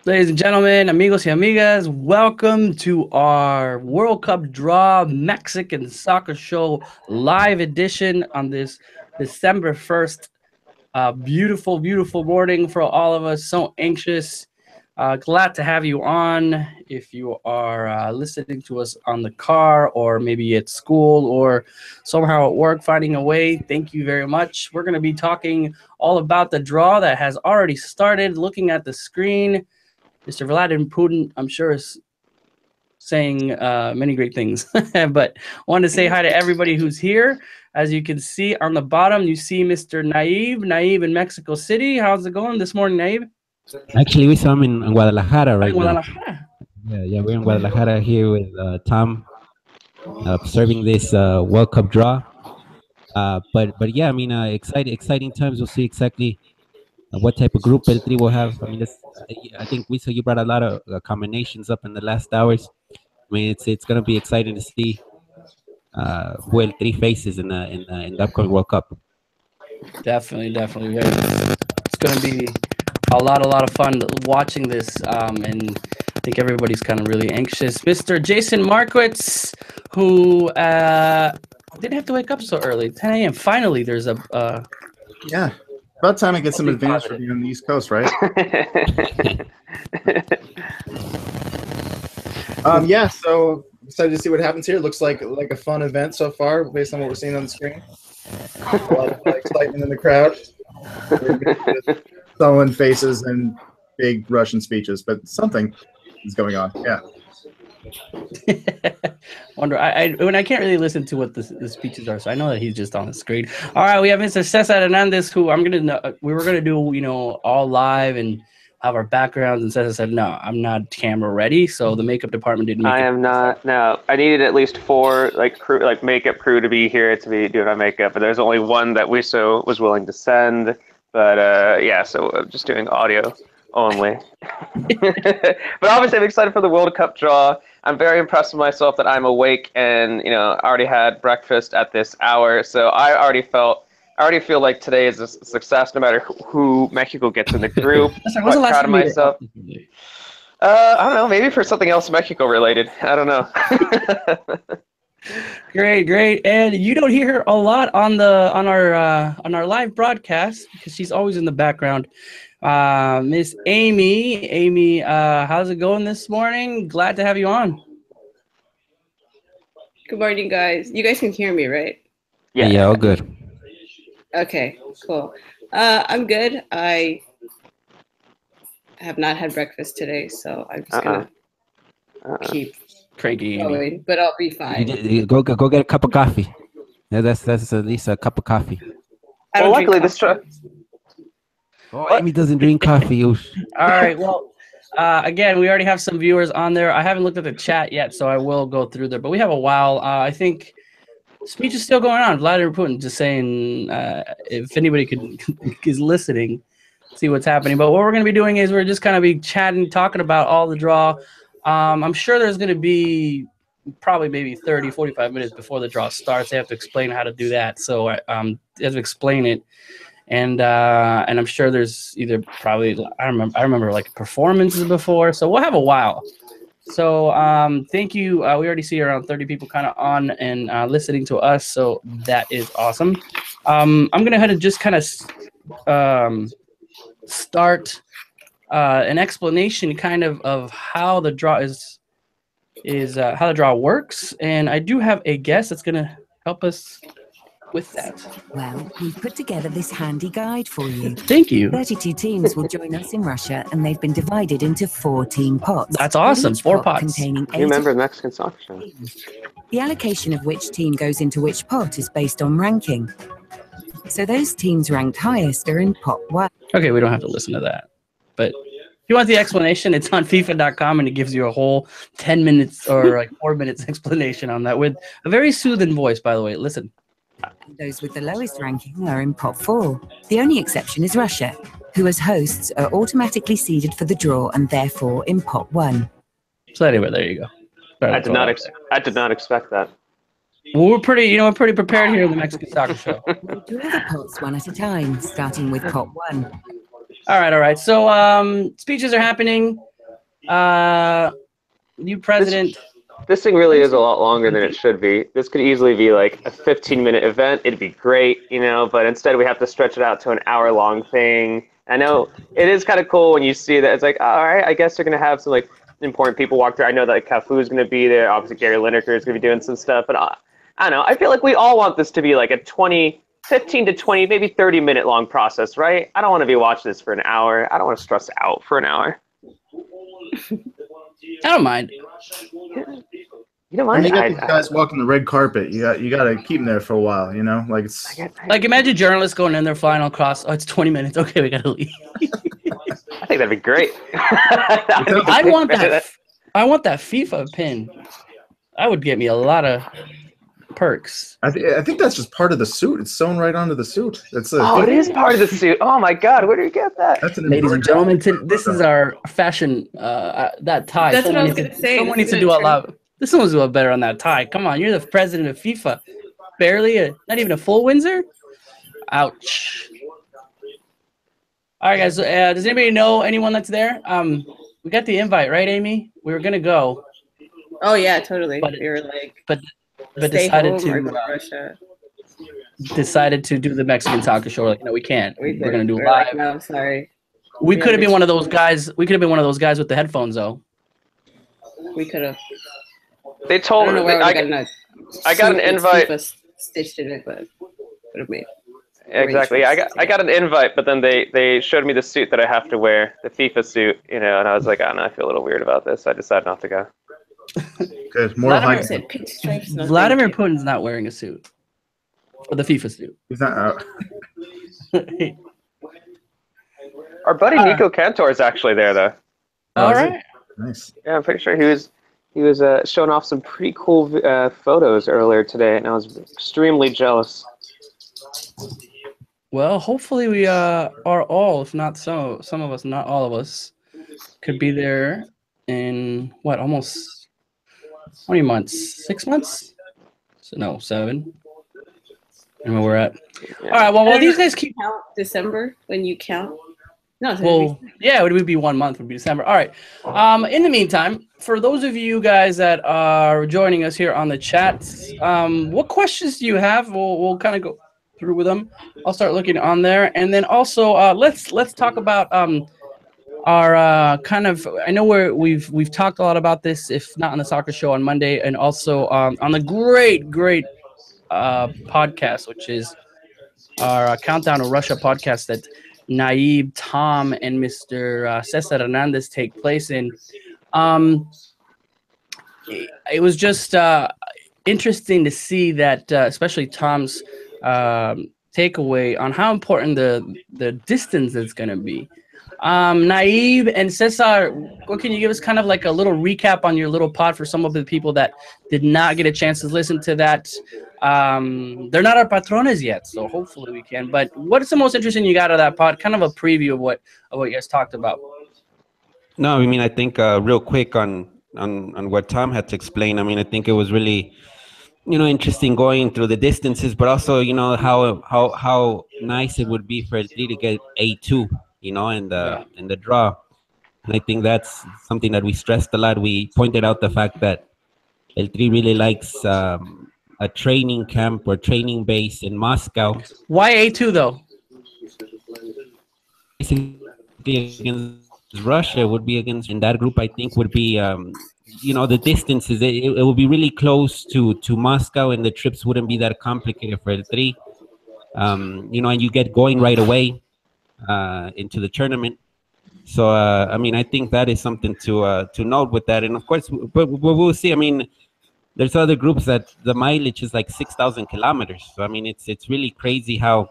Ladies and gentlemen, amigos y amigas, welcome to our World Cup Draw Mexican Soccer Show live edition on this December 1st. Beautiful, beautiful morning for all of us. So anxious. Glad to have you on. If you are listening to us on the car or maybe at school or somehow at work finding a way, thank you very much. We're going to be talking all about the draw that has already started. Looking at the screen, Mr. Vladimir Putin, I'm sure, is saying many great things. But wanted to say hi to everybody who's here. As you can see on the bottom, you see Mr. Naive in Mexico City. How's it going this morning, Naive? Actually, we saw him in Guadalajara right now. Guadalajara. Yeah, we're in Guadalajara here with Tom, observing this World Cup draw. But yeah, I mean, exciting times. We'll see exactly what type of group El Tri will have. I mean, I think we saw you brought a lot of combinations up in the last hours. I mean, it's gonna be exciting to see who El Tri faces in the upcoming World Cup. Definitely. It's going to be a lot of fun watching this, and I think everybody's kind of really anxious. Mr. Jason Markowitz, who didn't have to wake up so early, 10 a.m. Finally, there's a yeah. About time I get some advantage for being on the East Coast, right? Yeah, so excited to see what happens here. Looks like a fun event so far, based on what we're seeing on the screen. A lot of excitement in the crowd. Sullen faces and big Russian speeches, but something is going on. Yeah. Wonder. I can't really listen to what the speeches are, so I know that he's just on the screen. All right, we have Mr. Cesar Hernandez, who we were gonna do all live and have our backgrounds, and Cesar said no, I'm not camera ready, so the makeup department didn't. I am not. No, I needed at least 4 makeup crew to be here to be doing our makeup, but there's only one that Wiso was willing to send. But yeah, so I'm just doing audio only. But obviously, I'm excited for the World Cup draw. I'm very impressed with myself that I'm awake and I already had breakfast at this hour. So I already feel like today is a success, no matter who Mexico gets in the group. I'm proud of myself. I don't know, maybe for something else Mexico related. I don't know. Great, and you don't hear her a lot on our live broadcast because she's always in the background. Miss Amy, how's it going this morning? Glad to have you on. Good morning, guys. You guys can hear me, right? Yeah, all good. Okay, cool. I'm good. I have not had breakfast today, so I'm just gonna keep cranky going, but I'll be fine. Go get a cup of coffee. Yeah, that's at least a cup of coffee. Well, luckily this truck. Oh, Amy doesn't drink coffee. All right. Well, again, we already have some viewers on there. I haven't looked at the chat yet, so I will go through there. But we have a while. I think speech is still going on. Vladimir Putin just saying, if anybody is listening, see what's happening. But what we're going to be doing is we're just kind of be chatting, talking about all the draw. I'm sure there's going to be probably maybe 30, 45 minutes before the draw starts. They have to explain how to do that. So they have to explain it. And I'm sure there's either probably I remember like performances before, so we'll have a while. So thank you. We already see around 30 people kind of on and listening to us, so that is awesome. I'm gonna head and just kind of start an explanation kind of how the draw is how the draw works, and I do have a guest that's gonna help us with that. Well, we've put together this handy guide for you. Thank you. 32 teams will join us in Russia, and they've been divided into 4 team pots. That's awesome. 4 pots. Containing 8 you remember Mexican soccer show. The allocation of which team goes into which pot is based on ranking. So those teams ranked highest are in pot 1. Okay, we don't have to listen to that. But if you want the explanation, it's on FIFA.com, and it gives you a whole 10 minutes or like 4 minutes explanation on that with a very soothing voice, by the way. Listen. Those with the lowest ranking are in pot 4. The only exception is Russia, who as hosts are automatically seeded for the draw and therefore in pot 1. So anyway, there you go. I did not expect that. Well, we're pretty prepared here in the Mexican Soccer Show. We'll draw the pots one at a time, starting with pot 1. All right. So speeches are happening. New president. This thing really is a lot longer than it should be. This could easily be like a 15-minute event. It'd be great, you know, but instead we have to stretch it out to an hour-long thing. I know it is kind of cool when you see that. It's like, all right, I guess they're going to have some like important people walk through. I know that like, Cafu's going to be there. Obviously, Gary Lineker is going to be doing some stuff. But I don't know. I feel like we all want this to be like a 15 to 20, maybe 30-minute long process, right? I don't want to be watching this for an hour. I don't want to stress out for an hour. I don't mind. You don't When mind? you get these guys walking the red carpet, you got to keep them there for a while, you know? Like it's Like imagine journalists going in their final cross. Oh, it's 20 minutes. Okay, we gotta leave. I think that'd be great. I want that. I want that FIFA pin. That would get me a lot of perks. I think that's just part of the suit. It's sewn right onto the suit. It's it is part of the suit. Oh my God, where do you get that? That's an Ladies and gentlemen, this is our fashion. That tie. That's what I was going to say. Someone needs to do a lot. This one's doing better on that tie. Come on, you're the president of FIFA. Barely, not even a full Windsor. Ouch. All right, guys. Does anybody know anyone that's there? We got the invite, right, Amy? We were gonna go. Oh yeah, totally. But we were like, but stay decided home or to go to Russia. decided to do the Mexican soccer show. Like, no, we can't. We're gonna do We're live. like, no, I'm sorry. We Yeah, could have been we- one of those guys. We could have been one of those guys with the headphones, though. We could have. They I told don't know me. where we I got a I got an suit with invite. FIFA stitched in it, but would have made. Exactly. I got an invite, but then they showed me the suit that I have to wear, the FIFA suit, you know, and I was like, I don't know, I feel a little weird about this. I decided not to go. good. More Vladimir hype. Said pinstripes. No, Vladimir thank you. Putin's not wearing a suit. For the FIFA suit. He's not. Our buddy Nico Cantor is actually there, though. All is it? right. Nice. Yeah, I'm pretty sure he was showing off some pretty cool photos earlier today, and I was extremely jealous. Well, hopefully we are all, if not some of us, not all of us, could be there in what, almost 20 months, 6 months? So, no, 7. And where we're at. Yeah. All right. Well, these guys keep. Count December when you count. No, it's Well, yeah, it would be 1 month. Would be December. All right. In the meantime, for those of you guys that are joining us here on the chat, what questions do you have? We'll kind of go through with them. I'll start looking on there, and then also let's talk about our kind of. I know we've talked a lot about this, if not on the soccer show on Monday, and also on the great podcast, which is our Countdown to Russia podcast that Naib, Tom, and Mr. Cesar Hernandez take place in. It was just interesting to see that, especially Tom's takeaway on how important the distance is going to be. Naib and Cesar, what can you give us kind of like a little recap on your little pod for some of the people that did not get a chance to listen to that? They're not our patrones yet, so hopefully we can. But what is the most interesting you got out of that pod? Kind of a preview of what you guys talked about. No, I mean, I think real quick on what Tom had to explain. I mean, I think it was really, interesting going through the distances, but also, how nice it would be for El Tri to get A2, in the draw. And I think that's something that we stressed a lot. We pointed out the fact that El Tri really likes a training camp or training base in Moscow. Why A2 though? Basically against Russia would be against, in that group, I think would be, the distances. It would be really close to Moscow, and the trips wouldn't be that complicated for El Tri. And you get going right away into the tournament. So, I think that is something to note with that. And of course, but we'll see. I mean, there's other groups that the mileage is like 6,000 kilometers. So, I mean, it's really crazy how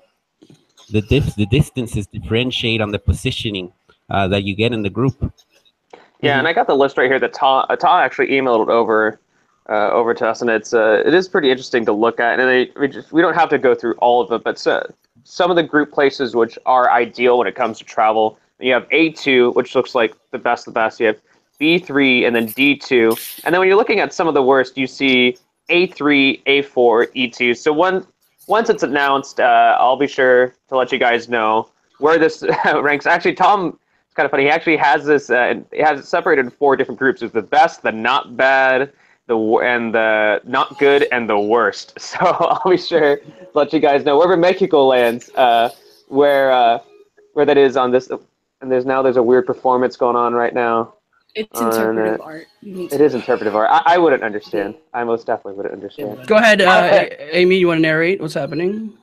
the distances differentiate on the positioning that you get in the group. Yeah, and I got the list right here that Tom actually emailed it over to us, and it is pretty interesting to look at. And we don't have to go through all of it, but some of the group places which are ideal when it comes to travel. You have A2, which looks like the best of the best. You have B3 and then D2. And then when you're looking at some of the worst, you see A3, A4, E2. So once it's announced, I'll be sure to let you guys know where this ranks. Actually, Tom kind of funny. He actually has this. He has it separated in 4 different groups. There's the best, the not bad, and the not good, and the worst. So I'll be sure to let you guys know wherever Mexico lands, where that is on this. And there's a weird performance going on right now. It's interpretive art. It is interpretive art. I wouldn't understand. I most definitely wouldn't understand. Go ahead, Amy. You want to narrate what's happening?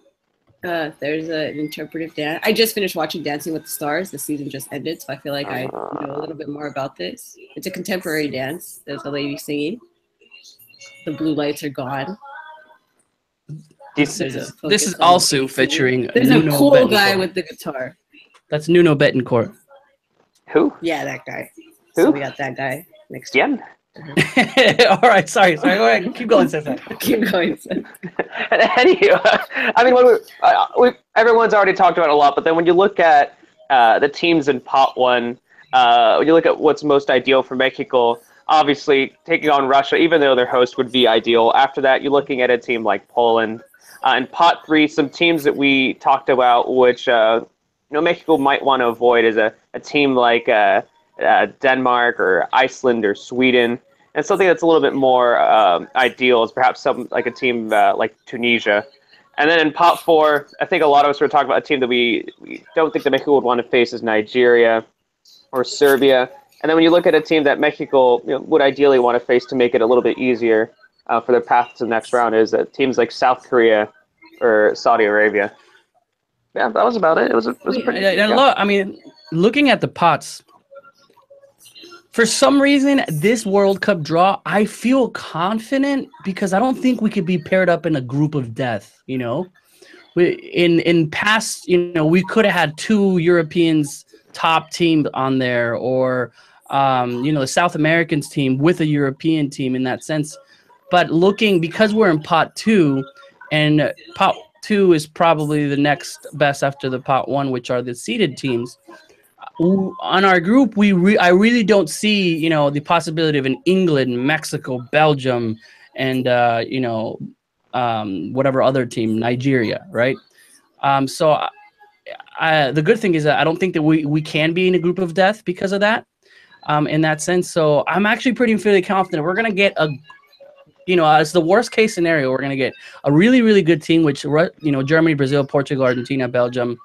There's an interpretive dance. I just finished watching Dancing with the Stars. The season just ended, so I feel like I know a little bit more about this. It's a contemporary dance. There's a lady singing. The blue lights are gone. This is also featuring. There's Nuno a cool Betancourt. guy with the guitar. That's Nuno Betancourt. Who? Yeah, that guy. Who? So we got that guy next. Yen? All right, sorry. Go ahead. Keep going, Cesar. Keep going. Anyway, I mean, when everyone's already talked about it a lot, but then when you look at the teams in Pot 1, when you look at what's most ideal for Mexico, obviously taking on Russia, even though their host would be ideal. After that, you're looking at a team like Poland. In Pot 3, some teams that we talked about, which Mexico might want to avoid, is a team like Denmark or Iceland or Sweden. And something that's a little bit more ideal is perhaps something like a team like Tunisia. And then in Pot 4, I think a lot of us were talking about a team that we don't think that Mexico would want to face is Nigeria or Serbia. And then when you look at a team that Mexico would ideally want to face to make it a little bit easier for their path to the next round is teams like South Korea or Saudi Arabia. Yeah, that was about it. It was a pretty. I mean, looking at the pots, for some reason, this World Cup draw, I feel confident because I don't think we could be paired up in a group of death. In past, we could have had 2 Europeans top team on there, or the South Americans team with a European team in that sense. But because we're in Pot 2, and Pot 2 is probably the next best after the Pot 1, which are the seeded teams. On our group, I really don't see the possibility of an England, Mexico, Belgium, and whatever other team, Nigeria, right? So the good thing is that I don't think that we can be in a group of death because of that, in that sense. So I'm actually fairly confident we're gonna get as the worst case scenario, we're gonna get a really, really good team, which Germany, Brazil, Portugal, Argentina, Belgium,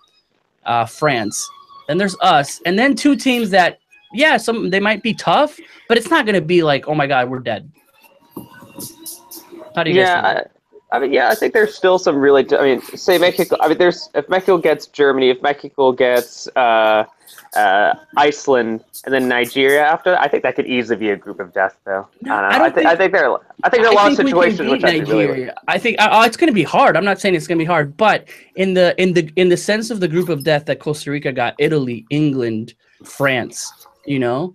France. Then there's us, and then 2 teams that, they might be tough, but it's not going to be like, oh my God, we're dead. How do you guys think? I think there's still some really. Say Mexico. If Mexico gets Germany, if Mexico gets Iceland, and then Nigeria after that, I think that could easily be a group of death, though. I think there are a lot of situations which I think really. I think it's going to be hard. I'm not saying it's going to be hard, but in the sense of the group of death that Costa Rica got, Italy, England, France, or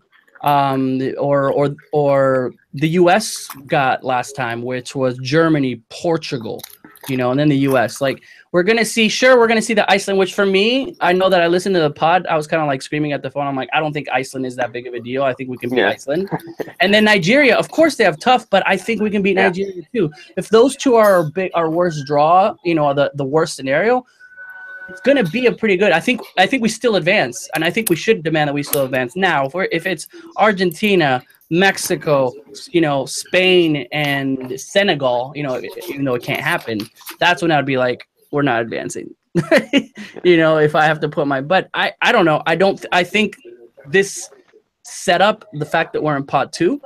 the U.S. got last time, which was Germany, Portugal, and then the U.S. Like, we're going to see the Iceland, which for me, I know that I listened to the pod. I was kind of like screaming at the phone. I'm like, I don't think Iceland is that big of a deal. I think we can beat Iceland. And then Nigeria, of course they have tough, but I think we can beat Nigeria too. If those 2 are our worst draw, the worst scenario, it's going to be a pretty good. I think we still advance, and I think we should demand that we still advance. Now, if it's Argentina, Mexico, Spain, and Senegal, even though it can't happen, that's when I'd be like, we're not advancing. If I have to put but I don't know. I think this setup, the fact that we're in Pot 2,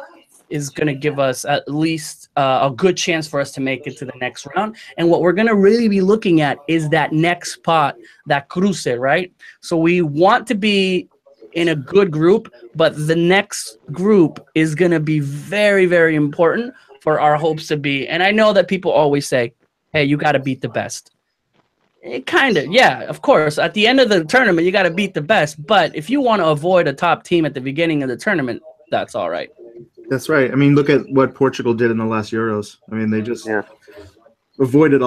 is going to give us at least a good chance for us to make it to the next round. And what we're going to really be looking at is that next pot, that cruce, right? So we want to be in a good group, but the next group is going to be very, very important for our hopes to be. And I know that people always say, hey, you got to beat the best. Of course. At the end of the tournament, you got to beat the best. But if you want to avoid a top team at the beginning of the tournament, that's all right. That's right. I mean, look at what Portugal did in the last Euros. I mean, they just avoided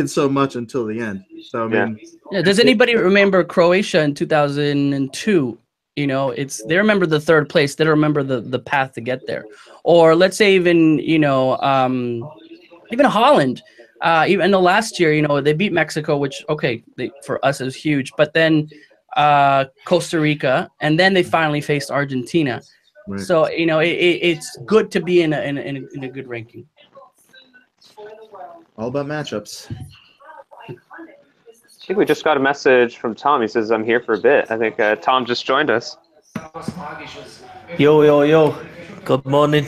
so much until the end. So I mean, Does anybody remember Croatia in 2002? They remember the 3rd place. They don't remember the path to get there. Or let's say even Holland. Even the last year, they beat Mexico, which for us is huge. But then Costa Rica, and then they finally faced Argentina. Right. So it's good to be in a good ranking. All about matchups. I think we just got a message from Tom. He says, I'm here for a bit. I think Tom just joined us. Yo. Good morning.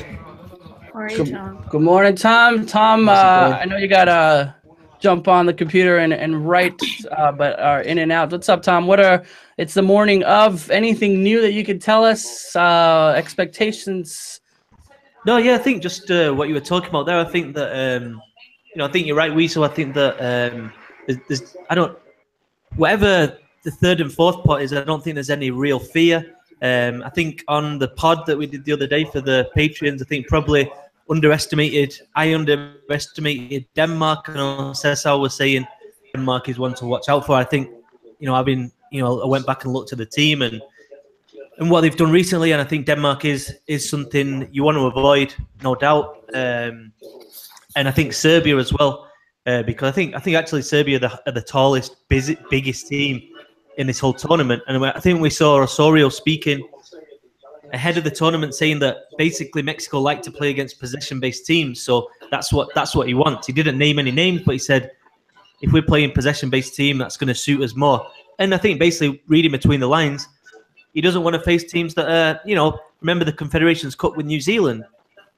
Good morning, Tom. Tom, I know you gotta jump on the computer and write, but are in and out. What's up, Tom? It's the morning of. Anything new that you could tell us? Expectations? No, yeah, I think just what you were talking about there. I think that I think you're right, Weasel. I think that whatever the third and fourth pot is, I don't think there's any real fear. I think on the pod that we did the other day for the Patreons, I think probably I underestimated Denmark, and Cesar was saying Denmark is one to watch out for. I think, I went back and looked at the team and what they've done recently, and I think Denmark is something you want to avoid, no doubt. And I think Serbia as well, because I think actually Serbia are the tallest, biggest team in this whole tournament. And I think we saw Osorio speaking ahead of the tournament saying that basically Mexico like to play against possession-based teams. So that's what he wants. He didn't name any names, but he said, if we're playing possession-based team, that's going to suit us more. And I think basically reading between the lines, he doesn't want to face teams that are, remember the Confederations Cup with New Zealand,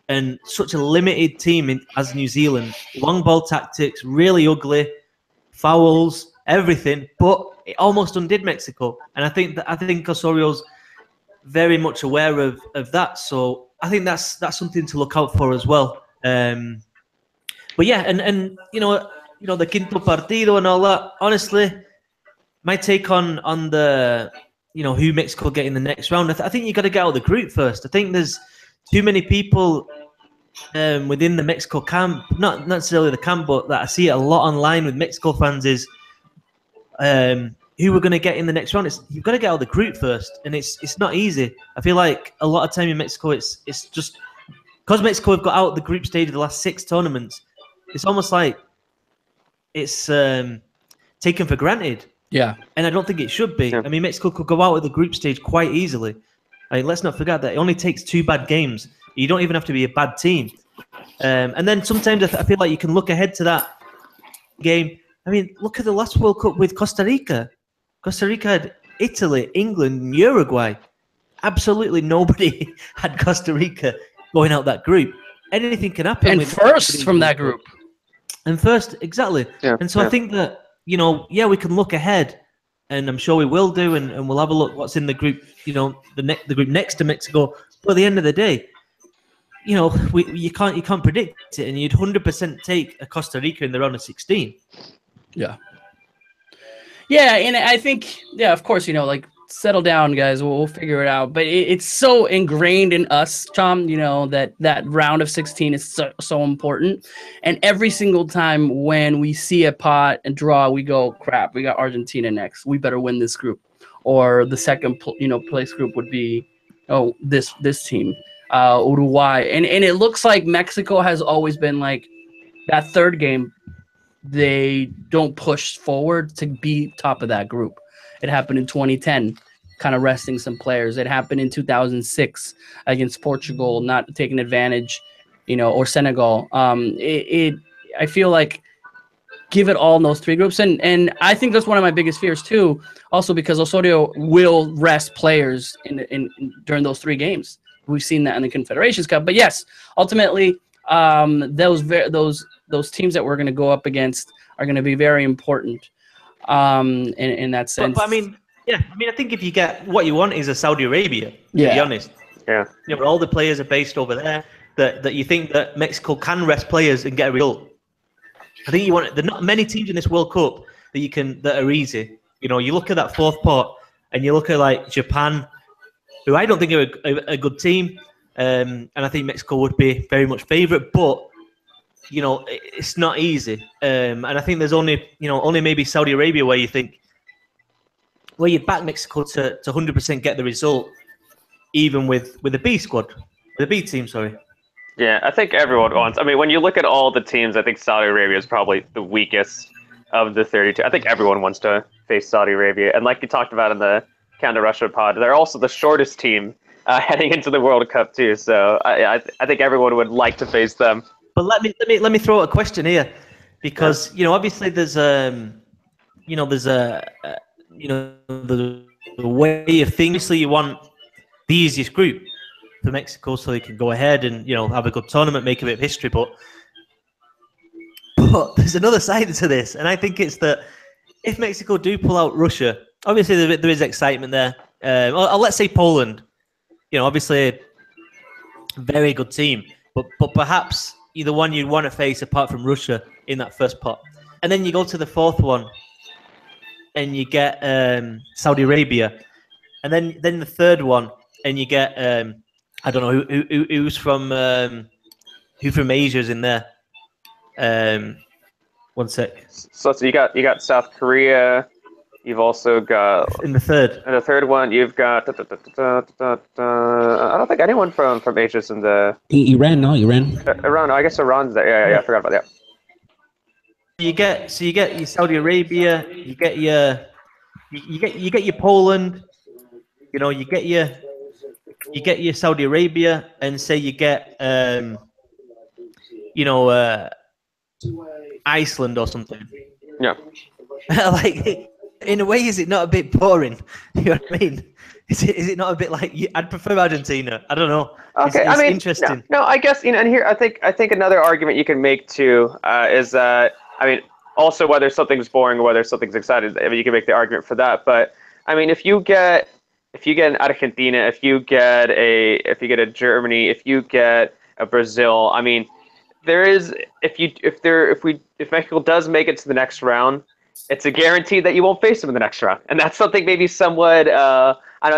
and such a limited team as New Zealand. Long ball tactics, really ugly, fouls, everything, but it almost undid Mexico. And I think Osorio's very much aware of that. So I think that's something to look out for as well. But yeah, and the quinto partido and all that. Honestly, my take on the who Mexico get in the next round. I think you got to get out of the group first. I think there's too many people within the Mexico camp, not necessarily the camp, but that I see it a lot online with Mexico fans is who we're going to get in the next round. You've got to get out of the group first, and it's not easy. I feel like a lot of time in Mexico, it's just because Mexico have got out of the group stage of the last 6 tournaments. It's almost like it's taken for granted. Yeah, and I don't think it should be. Yeah. I mean, Mexico could go out of the group stage quite easily. I mean, let's not forget that it only takes 2 bad games. You don't even have to be a bad team. And then sometimes I feel like you can look ahead to that game. I mean, look at the last World Cup with Costa Rica. Costa Rica had Italy, England, and Uruguay. Absolutely nobody had Costa Rica going out that group. Anything can happen. And first from that group. And first, exactly. Yeah, and so I think that, we can look ahead, and I'm sure we will do, and we'll have a look what's in the group, the group next to Mexico. But at the end of the day, you can't predict it, and you'd 100% take a Costa Rica in the round of 16. Yeah. Yeah, and I think, of course, settle down, guys. We'll figure it out. But it's so ingrained in us, Tom, that round of 16 is so important. And every single time when we see a pot and draw, we go, crap, we got Argentina next. We better win this group. Or the second, place group would be, this team, Uruguay. And it looks like Mexico has always been like that third game. They don't push forward to be top of that group. It happened in 2010, kind of resting some players. It happened in 2006 against Portugal, not taking advantage, or Senegal. I feel like give it all in those 3 groups. And I think that's one of my biggest fears too, also because Osorio will rest players in during those 3 games. We've seen that in the Confederations Cup. But yes, ultimately, those teams that we're going to go up against are going to be very important in that sense. But I mean, I think if you get what you want is a Saudi Arabia, to be honest. Yeah. But all the players are based over there that you think that Mexico can rest players and get a result. I think you want. There are not many teams in this World Cup that are easy. You look at that 4th pot and you look at like Japan, who I don't think are a good team, and I think Mexico would be very much favourite, but it's not easy. And I think there's only maybe Saudi Arabia where you back Mexico to 100% get the result, even with the B squad, the B team, sorry. Yeah, I think everyone wants. I mean, when you look at all the teams, I think Saudi Arabia is probably the weakest of the 32. I think everyone wants to face Saudi Arabia. And like you talked about in the Canada Russia pod, they're also the shortest team heading into the World Cup too. So I think everyone would like to face them. But let me throw out a question here, because obviously there's the way of things. Obviously, you want the easiest group for Mexico so they can go ahead and have a good tournament, make a bit of history. But there's another side to this, and I think it's that if Mexico do pull out Russia, obviously there is excitement there. Or let's say Poland, obviously a very good team, but perhaps the one you'd want to face apart from Russia in that first pot. And then you go to the fourth one and you get Saudi Arabia. And then the third one and you get I don't know who's from Asia's in there. One sec. So you got South Korea. You've also got in the third. And the third one, you've got. I don't think anyone from Asia's in the. Iran, no, Iran. Iran, I guess Iran's there. Yeah, I forgot about that. You get your Saudi Arabia. You get your Poland. You get your Saudi Arabia, and say you get Iceland or something. Yeah. Like, in a way, is it not a bit boring? You know what I mean? Is it not a bit like I'd prefer Argentina? I don't know. Okay, it's interesting. No, I guess and here I think another argument you can make too is that also whether something's boring or whether something's exciting. You can make the argument for that. But if you get an Argentina, if you get a Germany, if you get a Brazil, there is if Mexico does make it to the next round, it's a guarantee that you won't face them in the next round, and that's something maybe somewhat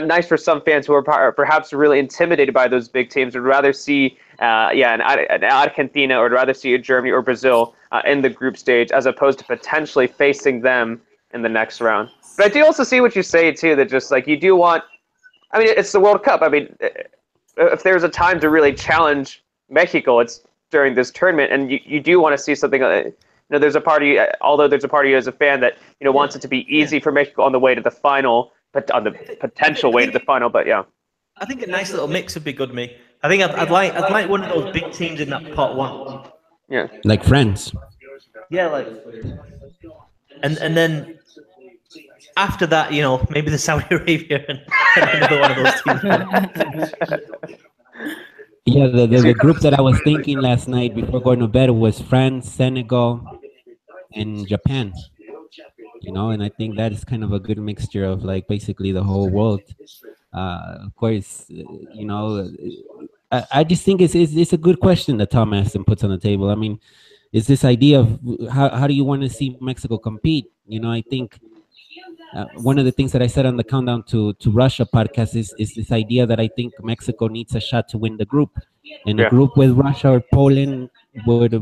nice for some fans who are perhaps really intimidated by those big teams. Would rather see an Argentina, or would rather see a Germany or Brazil in the group stage as opposed to potentially facing them in the next round. But I do also see what you say too, that just like you do want. It's the World Cup. If there's a time to really challenge Mexico, it's during this tournament, and you do want to see something. There's a party, although there's a party as a fan that wants it to be easy for Mexico on the way to the final, but on the potential way to the final. But yeah, I think a nice little mix would be good. Me, I think I'd like one of those big teams in that pot one. Yeah, like France. Yeah, like, and then after that, maybe the Saudi Arabia and another one of those teams. Yeah, the group that I was thinking last night before going to bed was France, Senegal, and Japan. And I think that is kind of a good mixture of like basically the whole world. Of course, I just think it's a good question that Tom asked and puts on the table. It's this idea of how do you want to see Mexico compete? I think one of the things that I said on the Countdown to Russia podcast is this idea that I think Mexico needs a shot to win the group. And a group with Russia or Poland would,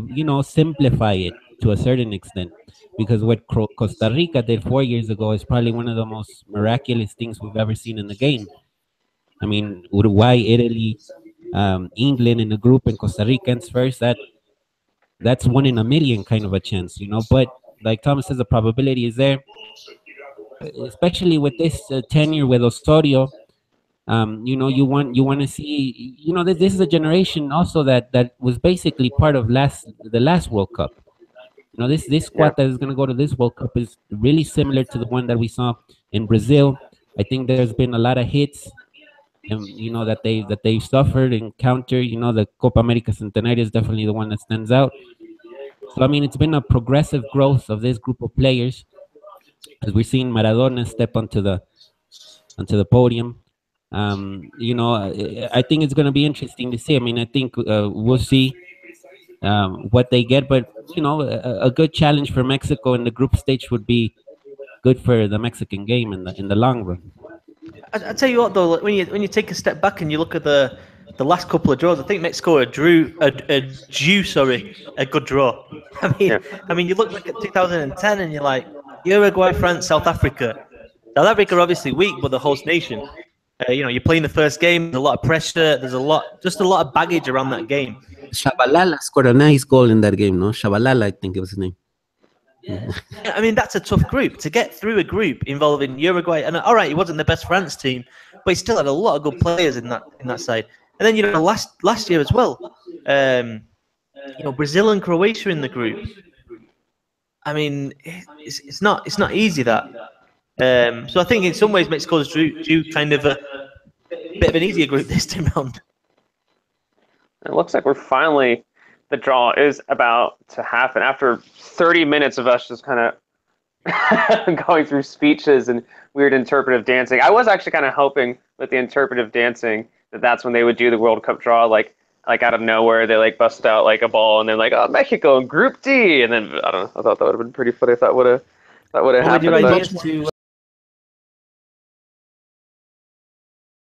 simplify it to a certain extent. Because what Costa Rica did 4 years ago is probably one of the most miraculous things we've ever seen in the game. Uruguay, Italy, England in the group, and Costa Ricans first, that's 1 in a million kind of a chance, But like Thomas says, the probability is there. Especially with this tenure with Osorio, you want to see, this is a generation also that was basically part of the last World Cup. This squad that is going to go to this World Cup is really similar to the one that we saw in Brazil. I think there's been a lot of hits, and that they suffered and countered. The Copa America Centenario is definitely the one that stands out. So it's been a progressive growth of this group of players. As we're seeing Maradona step onto the podium, I think it's going to be interesting to see. I think we'll see what they get, but a good challenge for Mexico in the group stage would be good for the Mexican game in the long run. I tell you what, though, when you take a step back and you look at the last couple of draws, I think Mexico drew a good draw. You look back at 2010 and you're like, Uruguay, France, South Africa. South Africa are obviously weak, but the host nation. You're playing the first game. There's a lot of pressure. There's a lot of baggage around that game. Shabalala scored a nice goal in that game, no? Shabalala, I think it was his name. I mean, that's a tough group to get through. A group involving Uruguay, and all right, it wasn't the best France team, but he still had a lot of good players in that side. And then last year as well, Brazil and Croatia in the group. I mean, it's not easy that. So I think in some ways Mexico's due kind of a bit of an easier group this time round. It looks like the draw is about to happen after 30 minutes of us just kind of going through speeches and weird interpretive dancing. I was actually kind of hoping with the interpretive dancing that's when they would do the World Cup draw, like out of nowhere they like bust out like a ball and then like, oh, Mexico in Group D, and then I don't know. I thought that would have been pretty funny if that would have happened. Ideas to